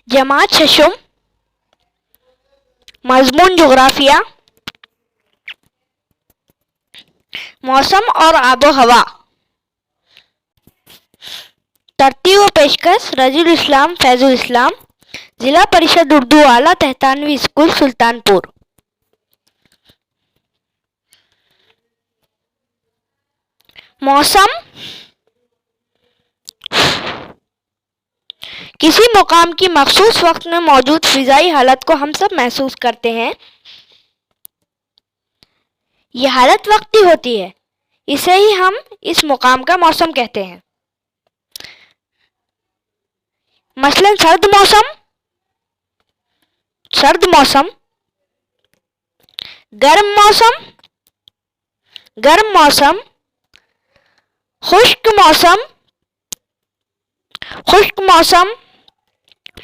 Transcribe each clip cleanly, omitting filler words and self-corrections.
جماعت ششم، مضمون جغرافیہ، موسم اور آب و ہوا۔ ترتیب و پیشکش رضی الاسلام فیض الاسلام، ضلع پریشد اردو اعلیٰ تحتانوی اسکول سلطانپور۔ موسم کسی مقام کی مخصوص وقت میں موجود فضائی حالت کو ہم سب محسوس کرتے ہیں۔ یہ حالت وقتی ہوتی ہے، اسے ہی ہم اس مقام کا موسم کہتے ہیں۔ مثلاً سرد موسم، گرم موسم، خشک موسم،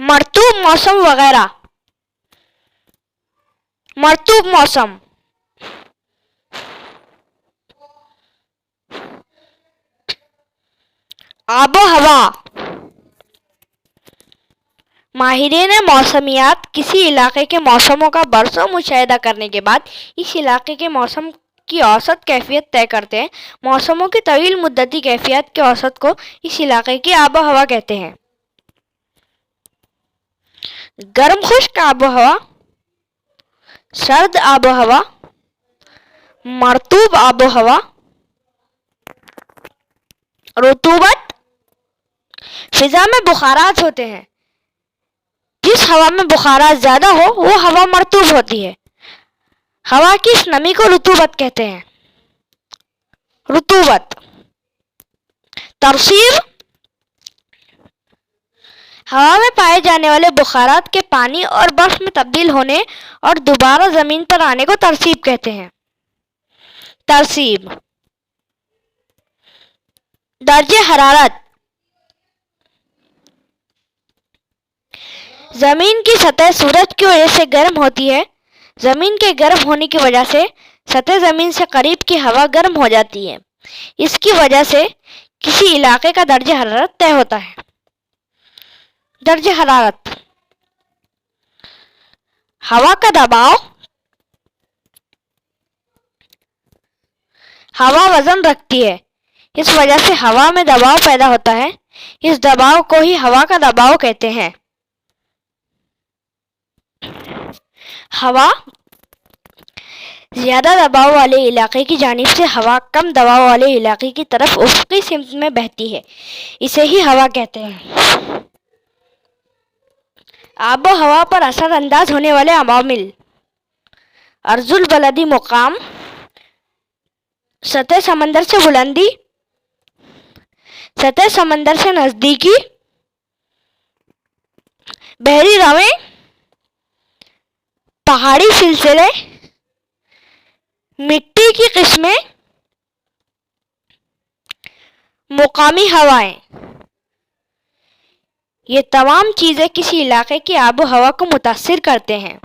مرطوب موسم وغیرہ۔ مرطوب موسم آب و ہوا۔ ماہرین موسمیات کسی علاقے کے موسموں کا برسوں مشاہدہ کرنے کے بعد اس علاقے کے موسم کی اوسط کیفیت طے کرتے ہیں۔ موسموں کی طویل مدتی کیفیت کے اوسط کو اس علاقے کی آب و ہوا کہتے ہیں۔ گرم خشک آب و ہوا، سرد آب و ہوا، مرطوب آب و ہوا۔ رطوبت، فضا میں بخارات ہوتے ہیں، جس ہوا میں بخارات زیادہ ہو وہ ہوا مرطوب ہوتی ہے۔ ہوا کی اس نمی کو رطوبت کہتے ہیں۔ رطوبت۔ ترسیب، ہوا میں پائے جانے والے بخارات کے پانی اور برف میں تبدیل ہونے اور دوبارہ زمین پر آنے کو ترسیب کہتے ہیں۔ ترسیب۔ درجہ حرارت، زمین کی سطح سورج کی وجہ سے گرم ہوتی ہے۔ زمین کے گرم ہونے کی وجہ سے سطح زمین سے قریب کی ہوا گرم ہو جاتی ہے۔ اس کی وجہ سے کسی علاقے کا درجہ حرارت طے ہوتا ہے۔ درجہ حرارت، ہوا کا دباؤ۔ ہوا وزن رکھتی ہے، اس وجہ سے ہوا میں دباؤ پیدا ہوتا ہے۔ اس دباؤ کو ہی ہوا کا دباؤ کہتے ہیں۔ ہوا زیادہ دباؤ والے علاقے کی جانب سے ہوا کم دباؤ والے علاقے کی طرف افقی سمت میں بہتی ہے، اسے ہی ہوا کہتے ہیں۔ آب و ہوا پر اثر انداز ہونے والے عوامل: عرض البلدی مقام، سطح سمندر سے بلندی، سطح سمندر سے نزدیکی، بحری رویں، پہاڑی سلسلے، مٹی کی قسمیں، مقامی ہوائیں۔ یہ تمام چیزیں کسی علاقے کی آب و ہوا کو متاثر کرتے ہیں۔